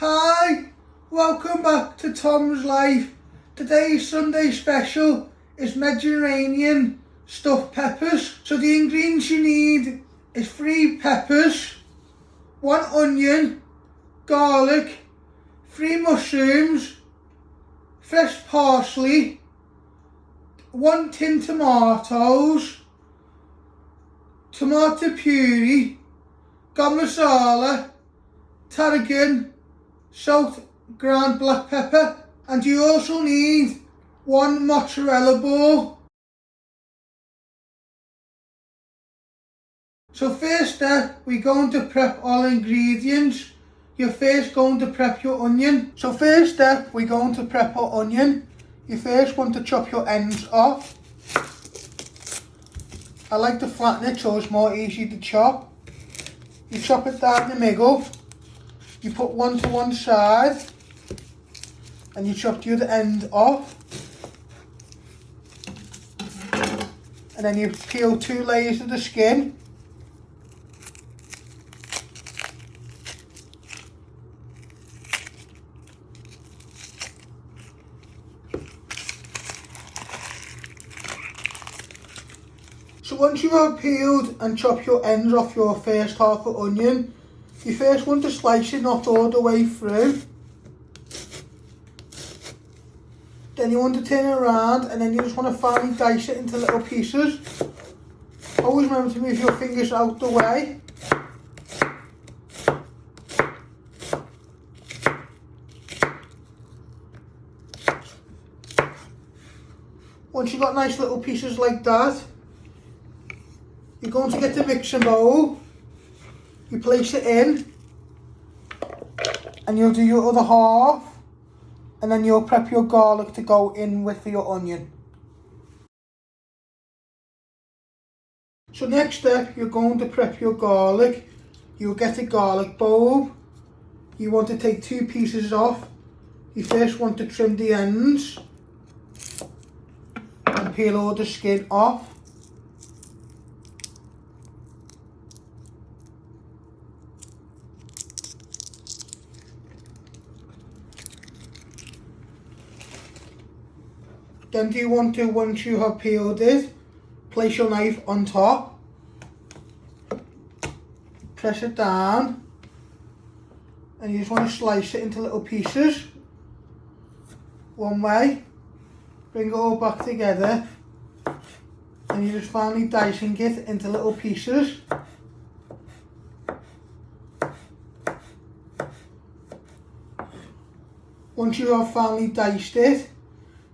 Hi, welcome back to Tom's Life. Today's Sunday special is Mediterranean stuffed peppers. So the ingredients you need is 3 peppers, 1 onion, garlic, 3 mushrooms, fresh parsley, 1 tin tomatoes, tomato puree, garam masala, tarragon, salt, ground black pepper, and you also need 1 mozzarella ball. So first step, we're going to prep all ingredients. You're first going to prep your onion. So first step, we're going to prep our onion. You first want to chop your ends off. I like to flatten it so it's more easy to chop. You chop it down the middle. You put one to one side and you chop the other end off, and then you peel 2 layers of the skin. So once you have peeled and chopped your ends off your first half of onion, you first want to slice it not all the way through. Then you want to turn it around, and then you just want to finely dice it into little pieces. Always remember to move your fingers out the way. Once you've got nice little pieces like that, you're going to get the mixing bowl. You place it in, and you'll do your other half, and then you'll prep your garlic to go in with your onion. So next step, you're going to prep your garlic. You'll get a garlic bulb. You want to take 2 pieces off. You first want to trim the ends and peel all the skin off. Then do you want to, once you have peeled it, place your knife on top, press it down, and you just want to slice it into little pieces. One way, bring it all back together, and you're just finally dicing it into little pieces. Once you have finally diced it,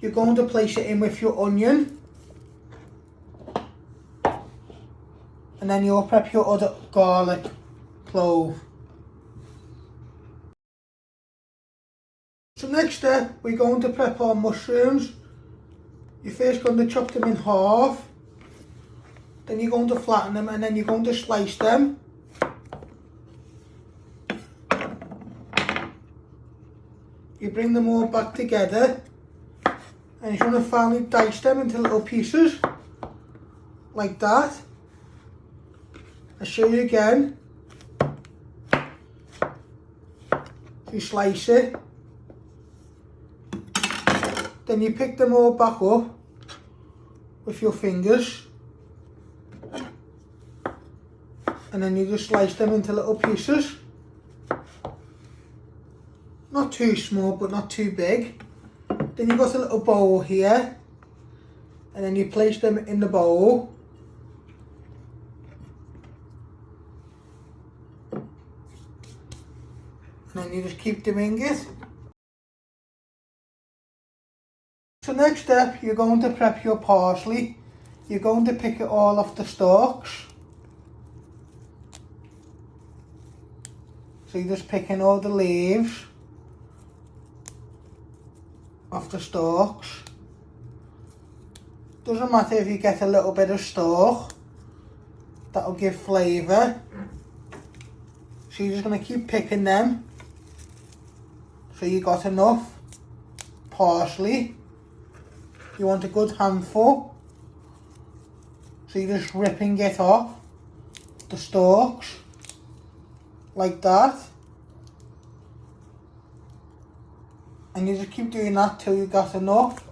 you're going to place it in with your onion, and then you'll prep your other garlic clove. So next step, we're going to prep our mushrooms. You're first going to chop them in half, then you're going to flatten them, and then you're going to slice them. You bring them all back together, and you're going to finally dice them into little pieces, like that. I'll show you again. You slice it, then you pick them all back up with your fingers, and then you just slice them into little pieces. Not too small, but not too big. Then you've got a little bowl here, and then you place them in the bowl. And then you just keep doing it. So next step, you're going to prep your parsley. You're going to pick it all off the stalks. So you're just picking all the leaves off the stalks. Doesn't matter if you get a little bit of stalk, that'll give flavour. So you're just going to keep picking them. So you got enough parsley. You want a good handful. So you're just ripping it off the stalks like that. And you just keep doing that till you got enough.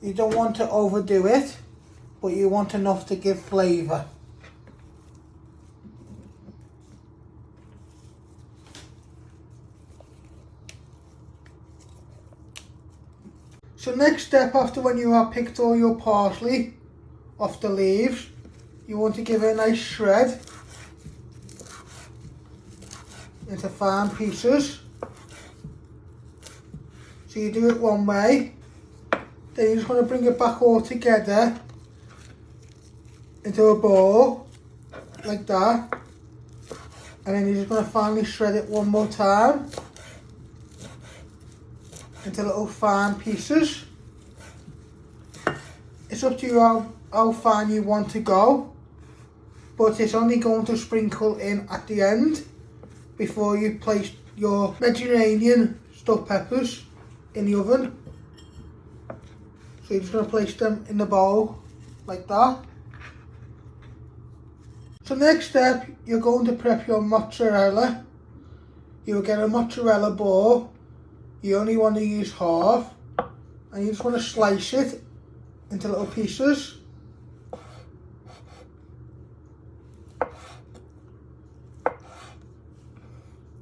You don't want to overdo it, but you want enough to give flavour. So next step, after when you have picked all your parsley off the leaves, you want to give it a nice shred into fine pieces. So you do it one way, then you just want to bring it back all together into a bowl, like that. And then you're just going to finally shred it one more time into little fine pieces. It's up to you how fine you want to go, but it's only going to sprinkle in at the end before you place your Mediterranean stuffed peppers in the oven. So you're just going to place them in the bowl like that. So next step, you're going to prep your mozzarella. You'll get a mozzarella ball. You only want to use half, and you just want to slice it into little pieces.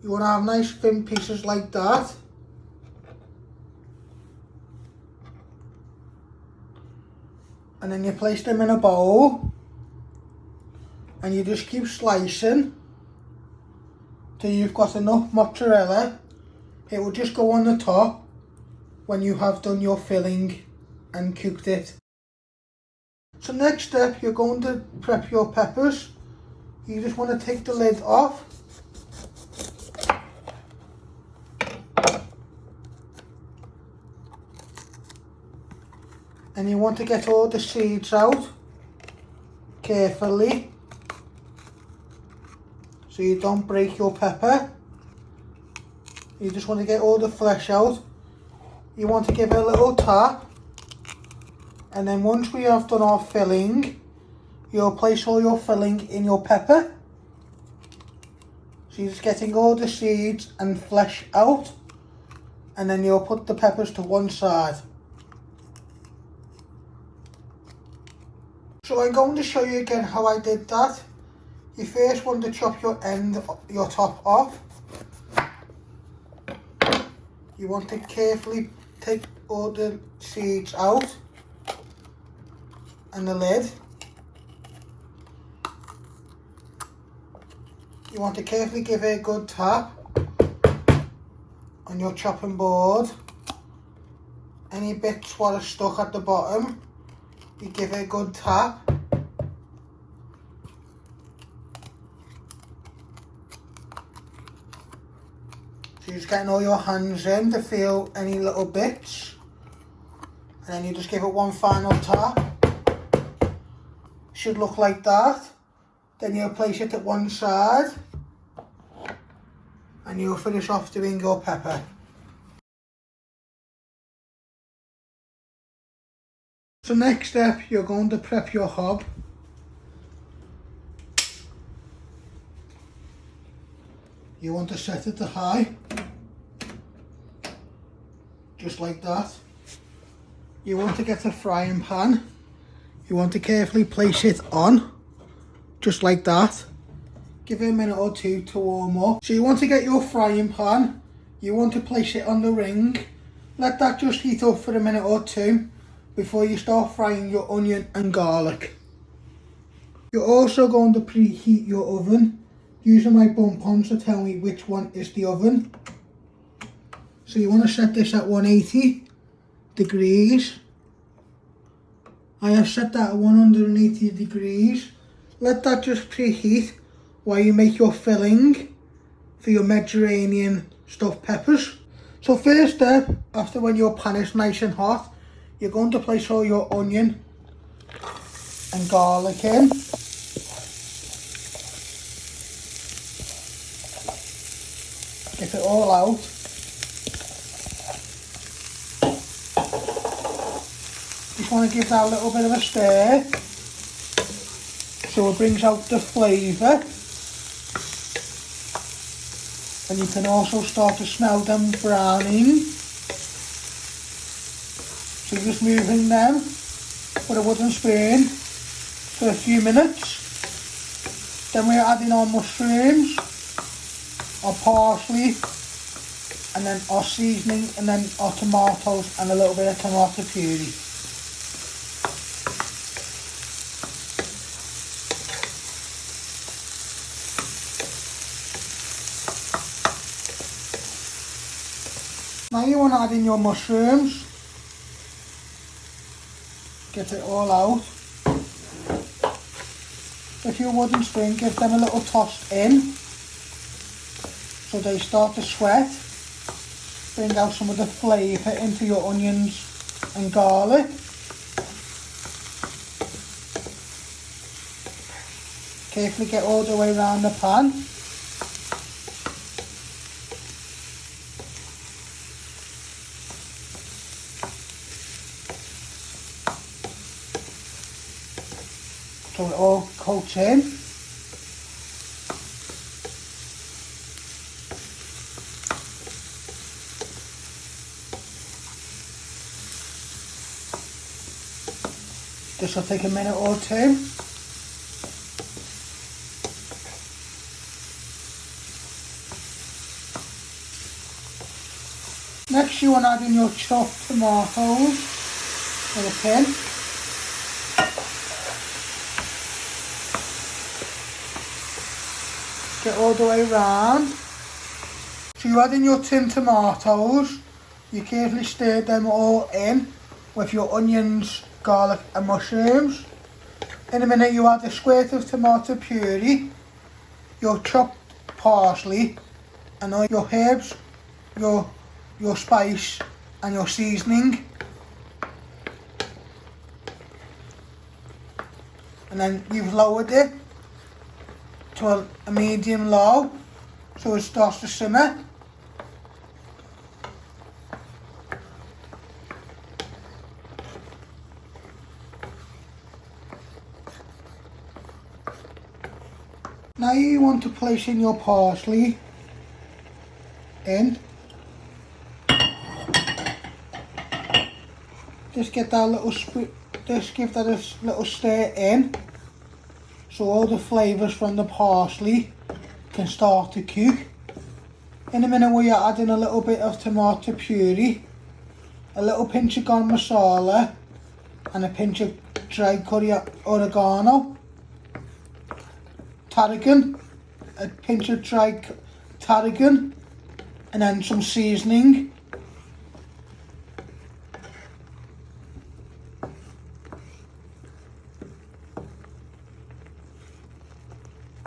You want to have nice thin pieces like that. And then you place them in a bowl, and you just keep slicing till you've got enough mozzarella. It will just go on the top when you have done your filling and cooked it. So next step, you're going to prep your peppers. You just want to take the lid off. And you want to get all the seeds out carefully so you don't break your pepper. You just want to get all the flesh out. You want to give it a little tap, and then once we have done our filling, you'll place all your filling in your pepper. So you're just getting all the seeds and flesh out, and then you'll put the peppers to one side. So I'm going to show you again how I did that. You first want to chop your top off. You want to carefully take all the seeds out and the lid. You want to carefully give it a good tap on your chopping board. Any bits what are stuck at the bottom, you give it a good tap. So you're just getting all your hands in to feel any little bits. And then you just give it one final tap. Should look like that. Then you'll place it at one side. And you'll finish off doing your pepper. So next step, you're going to prep your hob. You want to set it to high, just like that. You want to get a frying pan. You want to carefully place it on, just like that. Give it a minute or two to warm up. So you want to get your frying pan. You want to place it on the ring. Let that just heat up for a minute or two before you start frying your onion and garlic. You're also going to preheat your oven using my bump-ons to tell me which one is the oven. So you want to set this at 180 degrees. I have set that at 180 degrees. Let that just preheat while you make your filling for your Mediterranean stuffed peppers. So first step, after when your pan is nice and hot, you're going to place all your onion and garlic in. Get it all out. Just want to give that a little bit of a stir so it brings out the flavour. And you can also start to smell them browning. So just moving them with a wooden spoon for a few minutes. Then we're adding our mushrooms, our parsley, and then our seasoning, and then our tomatoes and a little bit of tomato puree. Now you want to add in your mushrooms. Get it all out. With your wooden spoon, give them a little toss in so they start to sweat. Bring out some of the flavour into your onions and garlic. Carefully get all the way around the pan. So it all coats in. This will take a minute or two. Next you want to add in your chopped tomatoes with a pin. Get all the way around. So you add in your tinned tomatoes, you carefully stir them all in with your onions, garlic and mushrooms. In a minute you add a squirt of tomato puree, your chopped parsley and all your herbs, your spice and your seasoning. And then you've lowered it to a medium low so it starts to simmer. Now you want to place in your parsley in. Just get that little give that a little stir in so all the flavours from the parsley can start to cook. In a minute we're adding a little bit of tomato puree, a little pinch of Garam Masala and a pinch of dried curry oregano, Tarragon, a pinch of dried tarragon and then some seasoning.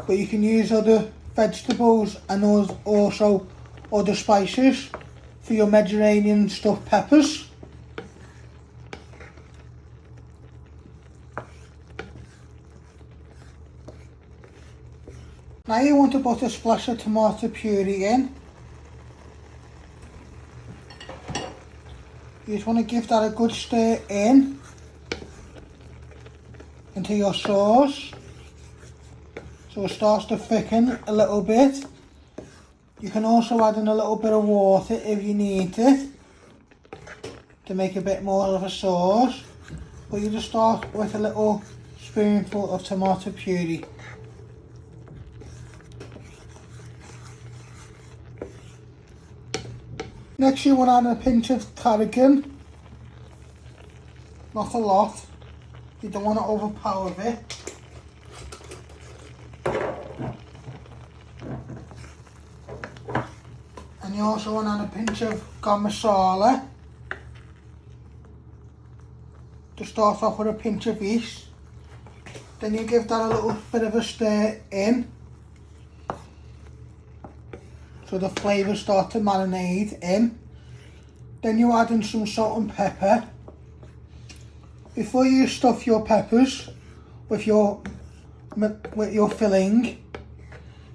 But you can use other vegetables and also other spices for your Mediterranean stuffed peppers. Now you want to put a splash of tomato puree in. You just want to give that a good stir in into your sauce so it starts to thicken a little bit. You can also add in a little bit of water if you need it to make a bit more of a sauce, but you just start with a little spoonful of tomato puree. Next you want to add a pinch of tarragon, not a lot, you don't want to overpower it. And you also want to add a pinch of Garam Masala. To start off with a pinch of each. Then you give that a little bit of a stir in so the flavours start to marinate in. Then you add in some salt and pepper. Before you stuff your peppers with your filling,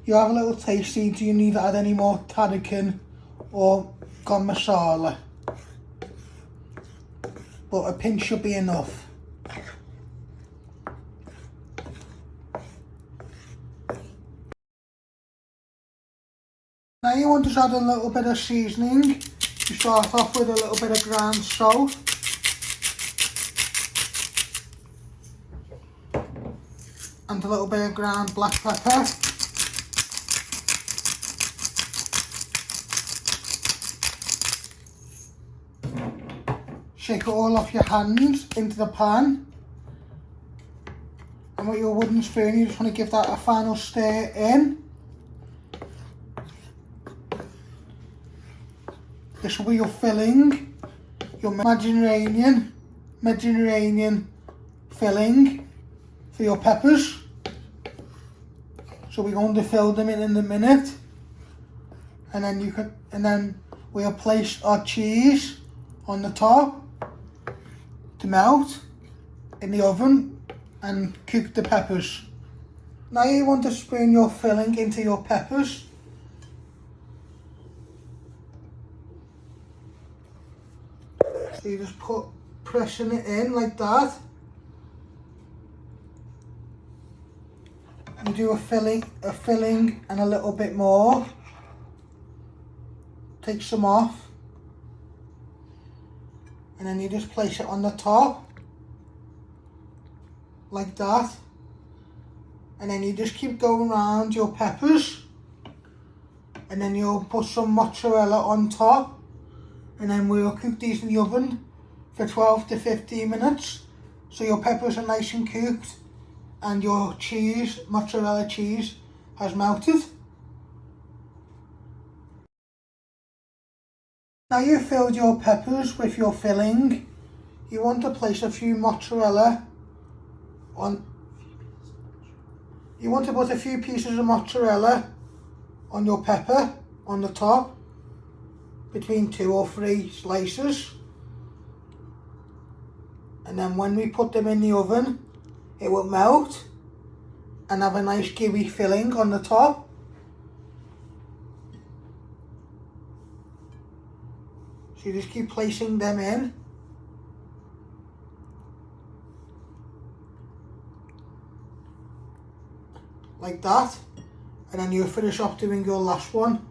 you have a little taste, see do you need to add any more tarragon or Garam Masala, but a pinch should be enough. Now you want just add a little bit of seasoning. You start off with a little bit of ground salt. And a little bit of ground black pepper. Shake it all off your hands into the pan. And with your wooden spoon, you just want to give that a final stir in. This will be your filling, your Mediterranean filling for your peppers. So we're going to fill them in a minute, and then we'll place our cheese on the top to melt in the oven and cook the peppers. Now you want to spoon your filling into your peppers. So you just pressing it in like that. You do a filling and a little bit more. Take some off. And then you just place it on the top. Like that. And then you just keep going around your peppers. And then you'll put some mozzarella on top. And then we'll cook these in the oven for 12 to 15 minutes. So your peppers are nice and cooked. And your cheese, mozzarella cheese, has melted. Now you've filled your peppers with your filling, you want to place a few mozzarella on. You want to put a few pieces of mozzarella on your pepper on the top, between 2 or 3 slices. And then when we put them in the oven, it will melt and have a nice gooey filling on the top. So you just keep placing them in. Like that. And then you finish off doing your last one.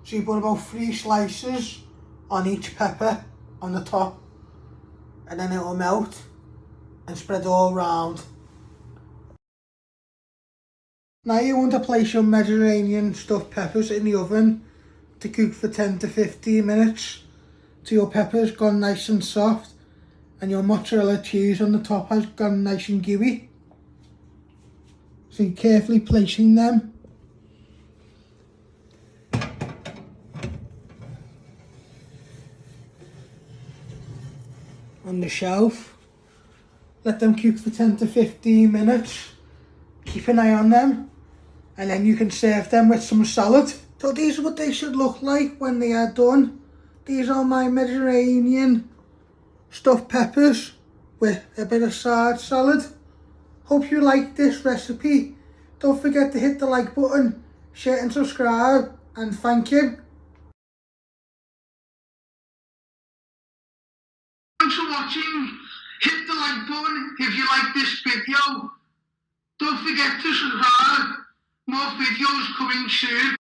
So you put about 3 slices on each pepper on the top. And then it will melt and spread all around. Now you want to place your Mediterranean stuffed peppers in the oven to cook for 10 to 15 minutes till your peppers gone nice and soft and your mozzarella cheese on the top has gone nice and gooey. So you're carefully placing them. On the shelf. Let them cook for 10 to 15 minutes. Keep an eye on them. And then you can serve them with some salad. So these are what they should look like when they are done. These are my Mediterranean stuffed peppers with a bit of side salad. Hope you like this recipe. Don't forget to hit the like button, share and subscribe, and thank you. Thanks for watching. Hit the like button if you like this video. Don't forget to subscribe. More videos coming soon.